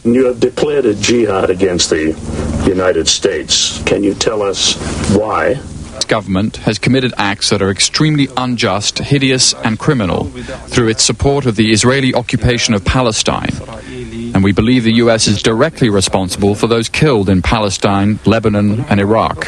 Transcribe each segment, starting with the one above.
You have declared a jihad against the United States. Can you tell us why? Government has committed acts that are extremely unjust, hideous and criminal through its support of the Israeli occupation of Palestine. And we believe the US is directly responsible for those killed in Palestine, Lebanon and Iraq.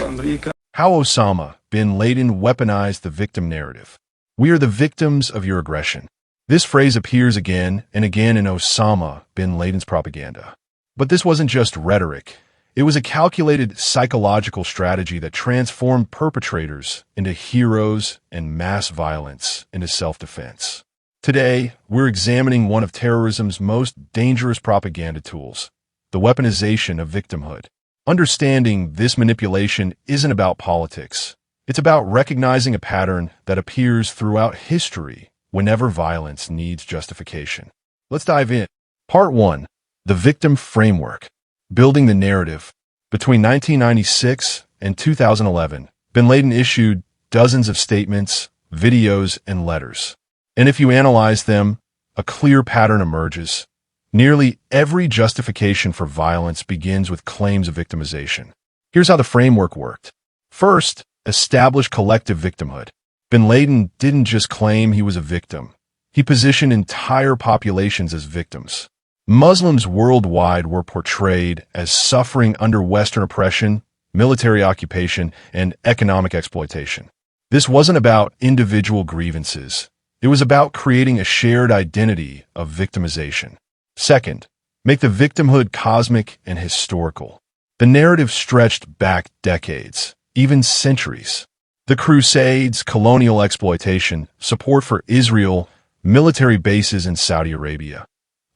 How Osama bin Laden weaponized the victim narrative. We are the victims of your aggression. This phrase appears again and again in Osama bin Laden's propaganda. But this wasn't just rhetoric. It was a calculated psychological strategy that transformed perpetrators into heroes and mass violence into self-defense. Today, we're examining one of terrorism's most dangerous propaganda tools, the weaponization of victimhood. Understanding this manipulation isn't about politics. It's about recognizing a pattern that appears throughout history whenever violence needs justification. Let's dive in. Part 1. The Victim Framework. Building the narrative. Between 1996 and 2011, bin Laden issued dozens of statements, videos, and letters. And if you analyze them, a clear pattern emerges. Nearly every justification for violence begins with claims of victimization. Here's how the framework worked. First, establish collective victimhood. Bin Laden didn't just claim he was a victim. He positioned entire populations as victims. Muslims worldwide were portrayed as suffering under Western oppression, military occupation, and economic exploitation. This wasn't about individual grievances. It was about creating a shared identity of victimization. Second, make the victimhood cosmic and historical. The narrative stretched back decades, even centuries. The Crusades, colonial exploitation, support for Israel, military bases in Saudi Arabia.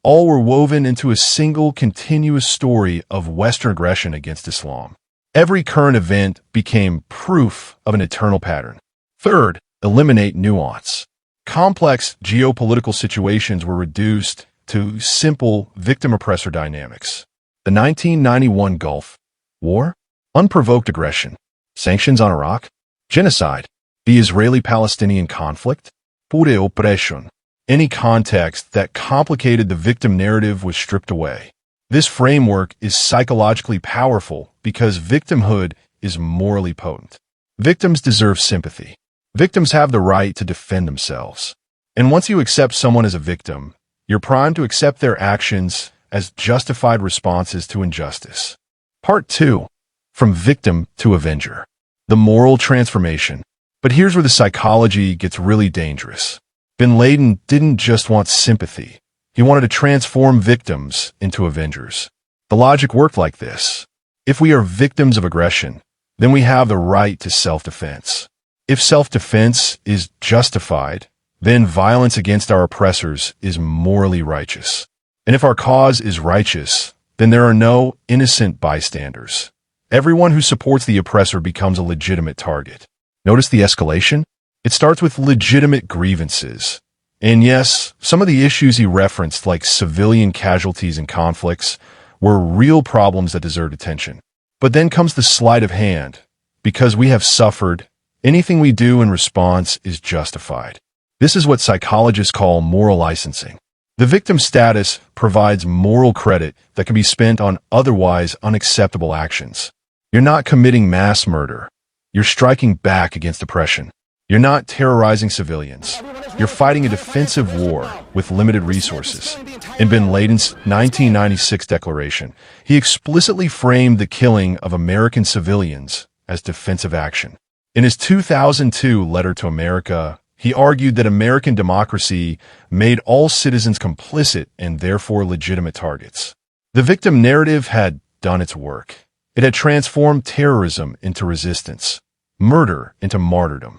All were woven into a single continuous story of Western aggression against Islam. Every current event became proof of an eternal pattern. Third, eliminate nuance. Complex geopolitical situations were reduced to simple victim-oppressor dynamics. The 1991 Gulf War, unprovoked aggression, sanctions on Iraq, genocide, the Israeli-Palestinian conflict, pure oppression. Any context that complicated the victim narrative was stripped away. This framework is psychologically powerful because victimhood is morally potent. Victims deserve sympathy. Victims have the right to defend themselves. And once you accept someone as a victim, you're primed to accept their actions as justified responses to injustice. Part 2. From Victim to Avenger. The moral transformation. But here's where the psychology gets really dangerous. Bin Laden didn't just want sympathy. He wanted to transform victims into avengers. The logic worked like this. If we are victims of aggression, then we have the right to self-defense. If self-defense is justified, then violence against our oppressors is morally righteous. And if our cause is righteous, then there are no innocent bystanders. Everyone who supports the oppressor becomes a legitimate target. Notice the escalation? It starts with legitimate grievances. And yes, some of the issues he referenced, like civilian casualties and conflicts, were real problems that deserved attention. But then comes the sleight of hand. Because we have suffered, anything we do in response is justified. This is what psychologists call moral licensing. The victim status provides moral credit that can be spent on otherwise unacceptable actions. You're not committing mass murder. You're striking back against oppression. You're not terrorizing civilians. You're fighting a defensive war with limited resources. In bin Laden's 1996 declaration, he explicitly framed the killing of American civilians as defensive action. In his 2002 letter to America, he argued that American democracy made all citizens complicit and therefore legitimate targets. The victim narrative had done its work. It had transformed terrorism into resistance, murder into martyrdom.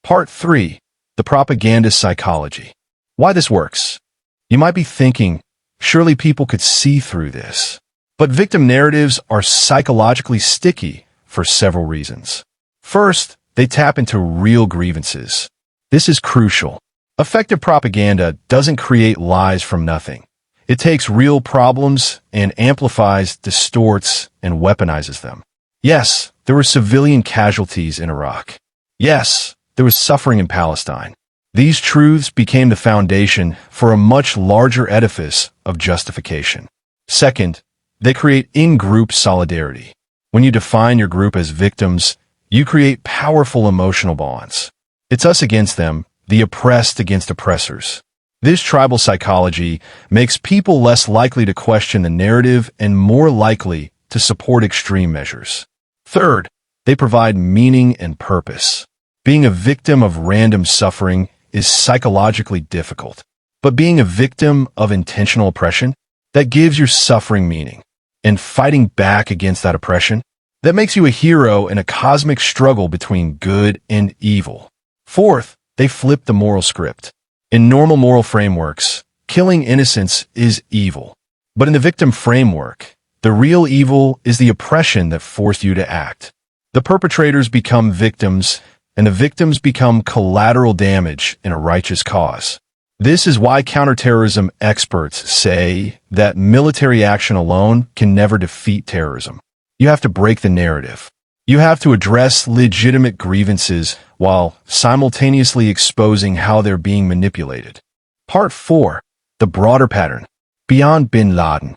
Part 3. The Propagandist Psychology. Why this works? You might be thinking, surely people could see through this. But victim narratives are psychologically sticky for several reasons. First, they tap into real grievances. This is crucial. Effective propaganda doesn't create lies from nothing. It takes real problems and amplifies, distorts, and weaponizes them. Yes, there were civilian casualties in Iraq. Yes, there was suffering in Palestine. These truths became the foundation for a much larger edifice of justification. Second, they create in-group solidarity. When you define your group as victims, you create powerful emotional bonds. It's us against them, the oppressed against oppressors. This tribal psychology makes people less likely to question the narrative and more likely to support extreme measures. Third, they provide meaning and purpose. Being a victim of random suffering is psychologically difficult, but being a victim of intentional oppression, that gives your suffering meaning. And fighting back against that oppression, that makes you a hero in a cosmic struggle between good and evil. Fourth, they flip the moral script. In normal moral frameworks, killing innocents is evil. But in the victim framework, the real evil is the oppression that forced you to act. The perpetrators become victims, and the victims become collateral damage in a righteous cause. This is why counterterrorism experts say that military action alone can never defeat terrorism. You have to break the narrative. You have to address legitimate grievances while simultaneously exposing how they're being manipulated. Part 4. The broader pattern. Beyond bin Laden.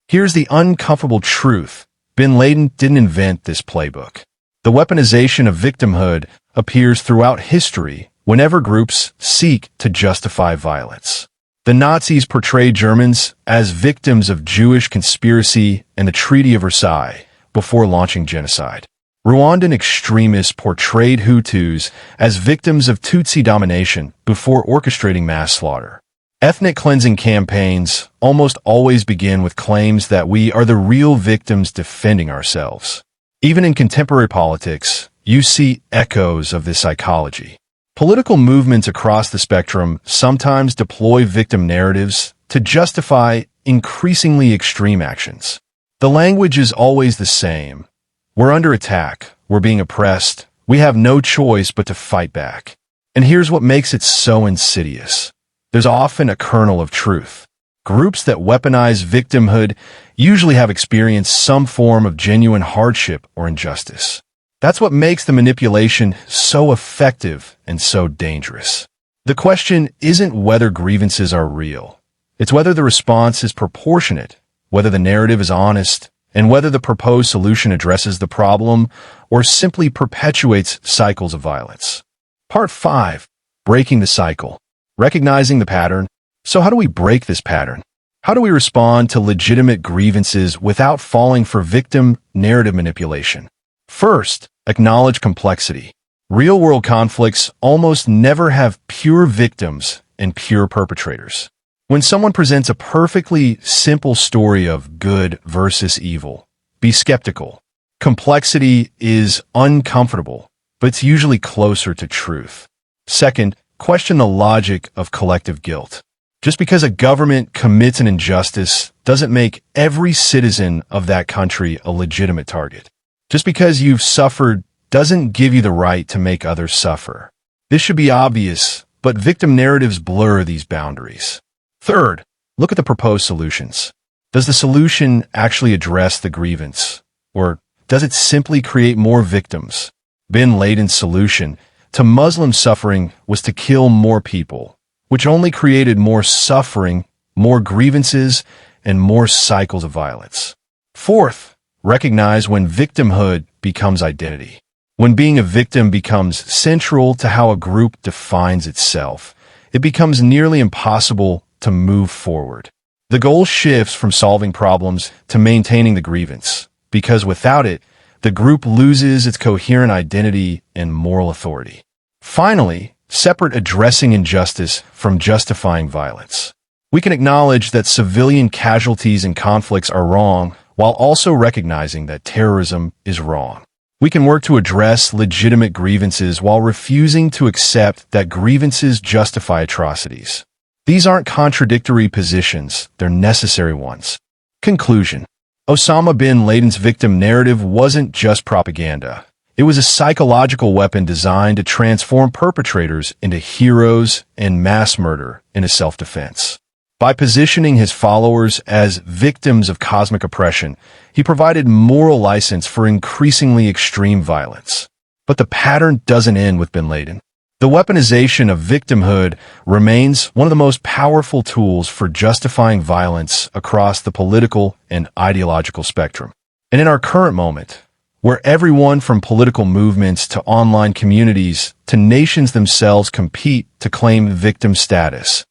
Here's the uncomfortable truth. Bin Laden didn't invent this playbook. The weaponization of victimhood appears throughout history whenever groups seek to justify violence. The Nazis portrayed Germans as victims of Jewish conspiracy and the Treaty of Versailles before launching genocide. Rwandan extremists portrayed Hutus as victims of Tutsi domination before orchestrating mass slaughter. Ethnic cleansing campaigns almost always begin with claims that we are the real victims defending ourselves. Even in contemporary politics, you see echoes of this psychology. Political movements across the spectrum sometimes deploy victim narratives to justify increasingly extreme actions. The language is always the same. We're under attack. We're being oppressed. We have no choice but to fight back. And here's what makes it so insidious. There's often a kernel of truth. Groups that weaponize victimhood usually have experienced some form of genuine hardship or injustice. That's what makes the manipulation so effective and so dangerous. The question isn't whether grievances are real. It's whether the response is proportionate, whether the narrative is honest, and whether the proposed solution addresses the problem or simply perpetuates cycles of violence. Part 5. Breaking the cycle. Recognizing the pattern. So how do we break this pattern? How do we respond to legitimate grievances without falling for victim narrative manipulation? First, acknowledge complexity. Real-world conflicts almost never have pure victims and pure perpetrators. When someone presents a perfectly simple story of good versus evil, be skeptical. Complexity is uncomfortable, but it's usually closer to truth. Second, question the logic of collective guilt. Just because a government commits an injustice doesn't make every citizen of that country a legitimate target. Just because you've suffered doesn't give you the right to make others suffer. This should be obvious, but victim narratives blur these boundaries. Third, look at the proposed solutions. Does the solution actually address the grievance? Or does it simply create more victims? Bin Laden's solution to Muslim suffering was to kill more people, which only created more suffering, more grievances, and more cycles of violence. Fourth, recognize when victimhood becomes identity. When being a victim becomes central to how a group defines itself, it becomes nearly impossible to move forward. The goal shifts from solving problems to maintaining the grievance, because without it, the group loses its coherent identity and moral authority. Finally, separate addressing injustice from justifying violence. We can acknowledge that civilian casualties in conflicts are wrong while also recognizing that terrorism is wrong. We can work to address legitimate grievances while refusing to accept that grievances justify atrocities. These aren't contradictory positions, they're necessary ones. Conclusion. Osama bin Laden's victim narrative wasn't just propaganda. It was a psychological weapon designed to transform perpetrators into heroes and mass murder into self-defense. By positioning his followers as victims of cosmic oppression, he provided moral license for increasingly extreme violence. But the pattern doesn't end with bin Laden. The weaponization of victimhood remains one of the most powerful tools for justifying violence across the political and ideological spectrum. And in our current moment, where everyone from political movements to online communities to nations themselves compete to claim victim status,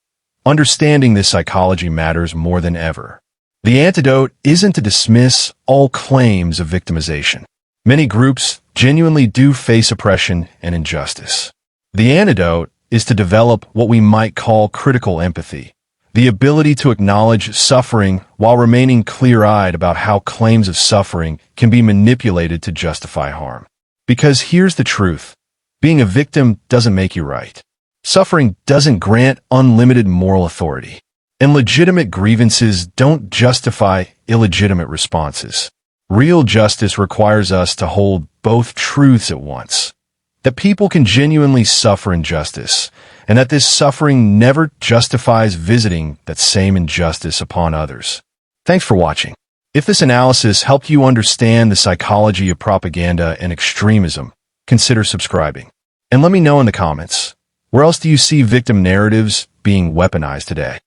understanding this psychology matters more than ever. The antidote isn't to dismiss all claims of victimization. Many groups genuinely do face oppression and injustice. The antidote is to develop what we might call critical empathy, the ability to acknowledge suffering while remaining clear-eyed about how claims of suffering can be manipulated to justify harm. Because here's the truth: being a victim doesn't make you right. Suffering doesn't grant unlimited moral authority. And legitimate grievances don't justify illegitimate responses. Real justice requires us to hold both truths at once: that people can genuinely suffer injustice, and that this suffering never justifies visiting that same injustice upon others. Thanks for watching. If this analysis helped you understand the psychology of propaganda and extremism, consider subscribing. And let me know in the comments, where else do you see victim narratives being weaponized today?